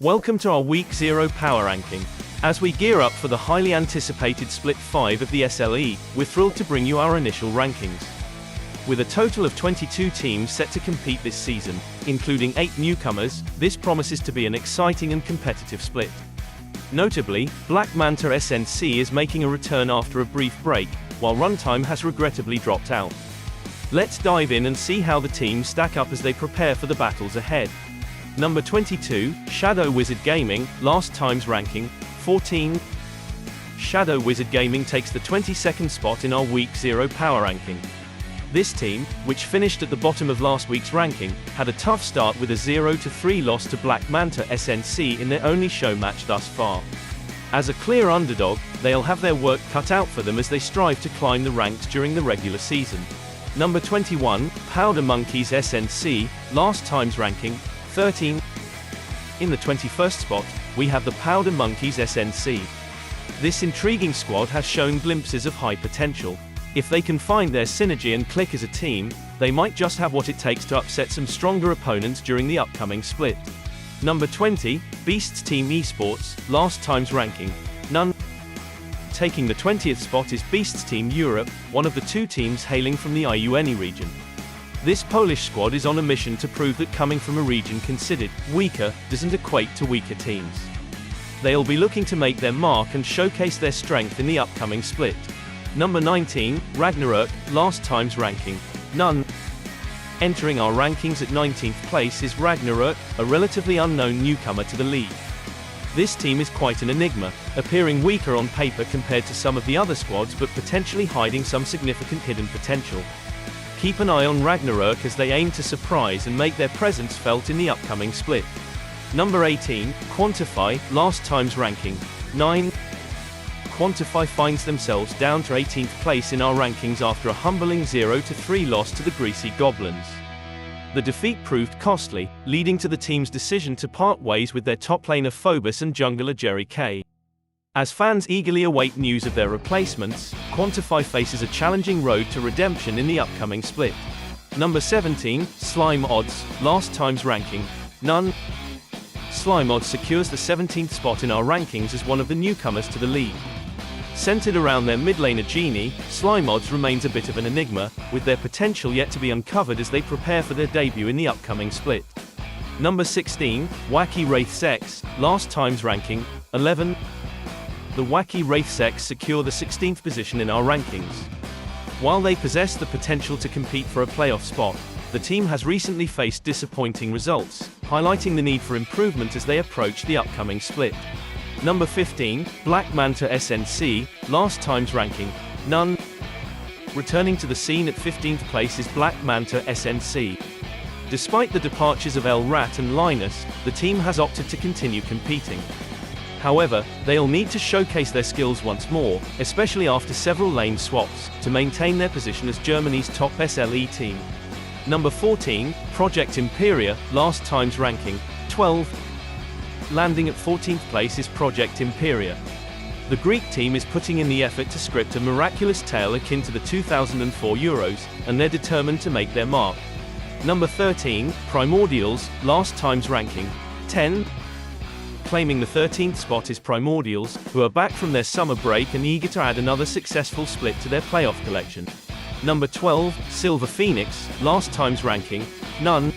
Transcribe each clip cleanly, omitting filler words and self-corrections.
Welcome to our Week 0 Power Ranking. As we gear up for the highly anticipated Split 5 of the SLE, we're thrilled to bring you our initial rankings. With a total of 22 teams set to compete this season, including 8 newcomers, this promises to be an exciting and competitive split. Notably, Black Manta SNC is making a return after a brief break, while Runtime has regrettably dropped out. Let's dive in and see how the teams stack up as they prepare for the battles ahead. Number 22, Shadow Wizard Gaming, last time's ranking, 14. Shadow Wizard Gaming takes the 22nd spot in our Week 0 Power Ranking. This team, which finished at the bottom of last week's ranking, had a tough start with a 0-3 loss to Black Manta SNC in their only show match thus far. As a clear underdog, they'll have their work cut out for them as they strive to climb the ranks during the regular season. Number 21, Powder Monkeys SNC, last time's ranking, 13. In the 21st spot, we have the Powder Monkeys SNC. This intriguing squad has shown glimpses of high potential. If they can find their synergy and click as a team, they might just have what it takes to upset some stronger opponents during the upcoming split. Number 20, Beasts Team Esports, last time's ranking, none. Taking the 20th spot is Beasts Team Europe, one of the two teams hailing from the IUNE region. This Polish squad is on a mission to prove that coming from a region considered weaker doesn't equate to weaker teams. They'll be looking to make their mark and showcase their strength in the upcoming split. Number 19, Ragnarok, last time's ranking, none. Entering our rankings at 19th place is Ragnarok, a relatively unknown newcomer to the league. This team is quite an enigma, appearing weaker on paper compared to some of the other squads but potentially hiding some significant hidden potential. Keep an eye on Ragnarok as they aim to surprise and make their presence felt in the upcoming split. Number 18, Quantify, last time's ranking, 9. Quantify finds themselves down to 18th place in our rankings after a humbling 0-3 loss to the Greasy Goblins. The defeat proved costly, leading to the team's decision to part ways with their top laner Phobos and jungler Jerry K. As fans eagerly await news of their replacements, Quantify faces a challenging road to redemption in the upcoming split. Number 17, Slime Odds, last time's ranking, none. Slime Odds secures the 17th spot in our rankings as one of the newcomers to the league. Centered around their mid laner Genie, Slime Odds remains a bit of an enigma, with their potential yet to be uncovered as they prepare for their debut in the upcoming split. Number 16, Wacky Wraith Sex, last time's ranking, 11. The Wacky Wraith Sex secure the 16th position in our rankings. While they possess the potential to compete for a playoff spot, the team has recently faced disappointing results, highlighting the need for improvement as they approach the upcoming split. Number 15, Black Manta SNC, last time's ranking, none. Returning to the scene at 15th place is Black Manta SNC. Despite the departures of El Rat and Linus, the team has opted to continue competing. However, they'll need to showcase their skills once more, especially after several lane swaps, to maintain their position as Germany's top SLE team. Number 14, Project Imperia, last time's ranking, 12. Landing at 14th place is Project Imperia. The Greek team is putting in the effort to script a miraculous tale akin to the 2004 Euros, and they're determined to make their mark. Number 13, Primordials, last time's ranking, 10. Claiming the 13th spot is Primordials, who are back from their summer break and eager to add another successful split to their playoff collection. Number 12, Silver Phoenix, last time's ranking, none.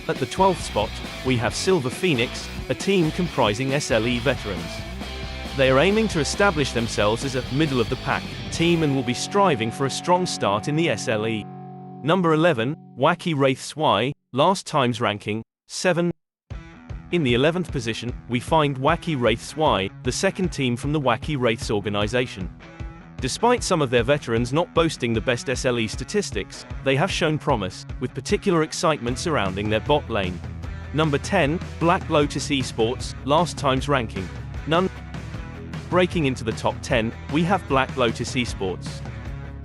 At the 12th spot, we have Silver Phoenix, a team comprising SLE veterans. They are aiming to establish themselves as a middle-of-the-pack team and will be striving for a strong start in the SLE. Number 11, Wacky Wraiths Y, last time's ranking, 7. In the 11th position, we find Wacky Wraiths Y, the second team from the Wacky Wraiths organization. Despite some of their veterans not boasting the best SLE statistics, they have shown promise, with particular excitement surrounding their bot lane. Number 10, Black Lotus Esports, last time's ranking, none. Breaking into the top 10, we have Black Lotus Esports.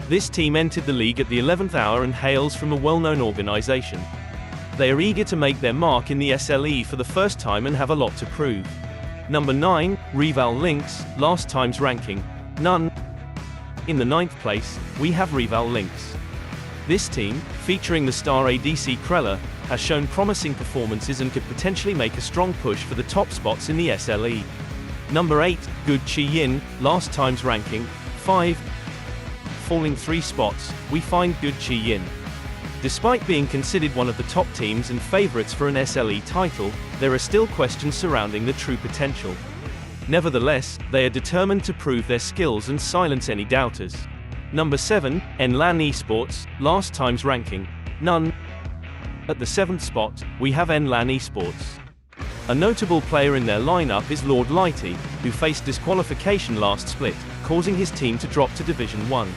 This team entered the league at the 11th hour and hails from a well-known organization. They are eager to make their mark in the SLE for the first time and have a lot to prove. Number 9, Rival Lynx, last time's ranking, none. In the 9th place, we have Rival Lynx. This team, featuring the star ADC Krella, has shown promising performances and could potentially make a strong push for the top spots in the SLE. Number 8, Good Chi Yin, last time's ranking, 5. Falling 3 spots, we find Good Chi Yin. Despite being considered one of the top teams and favorites for an SLE title, there are still questions surrounding the true potential. Nevertheless, they are determined to prove their skills and silence any doubters. Number 7, Enlan Esports, last time's ranking, none. At the 7th spot, we have Enlan Esports. A notable player in their lineup is Lord Lighty, who faced disqualification last split, causing his team to drop to Division 1.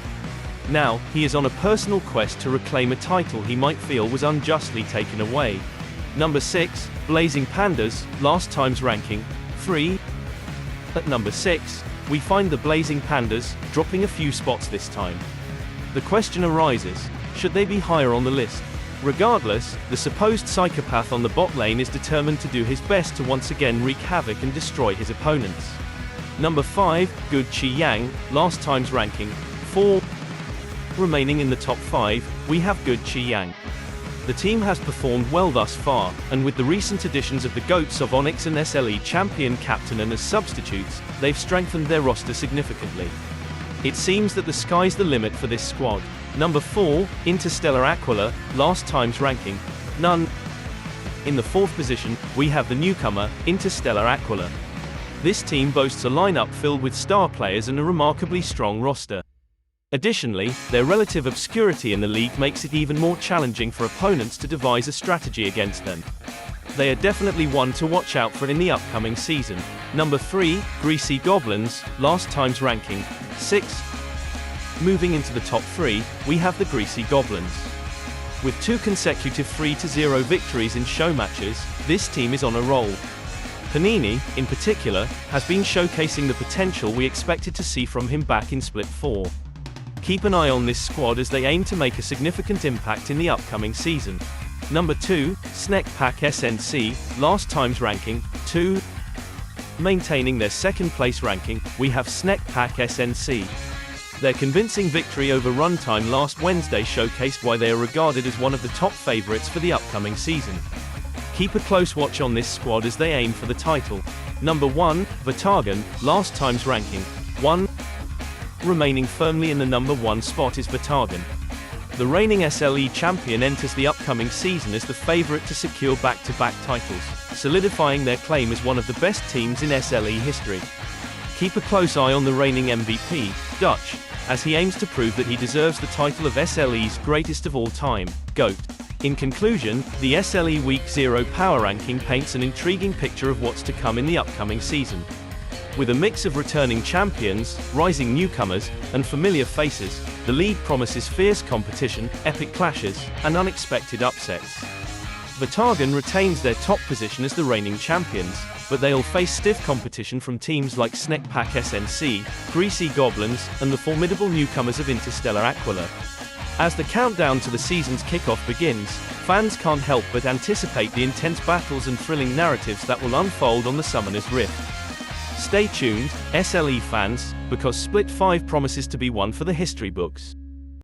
Now, he is on a personal quest to reclaim a title he might feel was unjustly taken away. Number 6, Blazing Pandas, last time's ranking, 3. At number 6, we find the Blazing Pandas, dropping a few spots this time. The question arises, should they be higher on the list? Regardless, the supposed psychopath on the bot lane is determined to do his best to once again wreak havoc and destroy his opponents. Number 5, Good Chi Yang, last time's ranking, 4. Remaining in the top 5, we have Good Chi Yang. The team has performed well thus far, and with the recent additions of the GOATs of Onyx and SLE champion Captain as substitutes, they've strengthened their roster significantly. It seems that the sky's the limit for this squad. Number 4, Interstellar Aquila, last time's ranking, none. In the 4th position, we have the newcomer, Interstellar Aquila. This team boasts a lineup filled with star players and a remarkably strong roster. Additionally, their relative obscurity in the league makes it even more challenging for opponents to devise a strategy against them. They are definitely one to watch out for in the upcoming season. Number 3, Greasy Goblins, last time's ranking, 6. Moving into the top 3, we have the Greasy Goblins. With 2 consecutive 3-0 victories in show matches, this team is on a roll. Panini, in particular, has been showcasing the potential we expected to see from him back in Split 4. Keep an eye on this squad as they aim to make a significant impact in the upcoming season. Number 2, Snack Pack SNC, last time's ranking, 2. Maintaining their 2nd place ranking, we have Snack Pack SNC. Their convincing victory over Runtime last Wednesday showcased why they are regarded as one of the top favorites for the upcoming season. Keep a close watch on this squad as they aim for the title. Number 1, Vatagan, last time's ranking, 1. Remaining firmly in the number 1 spot is Vatagan. The reigning SLE champion enters the upcoming season as the favorite to secure back-to-back titles, solidifying their claim as one of the best teams in SLE history. Keep a close eye on the reigning MVP, Dutch, as he aims to prove that he deserves the title of SLE's greatest of all time, GOAT. In conclusion, the SLE Week 0 Power Ranking paints an intriguing picture of what's to come in the upcoming season. With a mix of returning champions, rising newcomers, and familiar faces, the league promises fierce competition, epic clashes, and unexpected upsets. Vatagan retains their top position as the reigning champions, but they'll face stiff competition from teams like Snack Pack SNC, Greasy Goblins, and the formidable newcomers of Interstellar Aquila. As the countdown to the season's kickoff begins, fans can't help but anticipate the intense battles and thrilling narratives that will unfold on the Summoner's Rift. Stay tuned, SLE fans, because Split 5 promises to be one for the history books.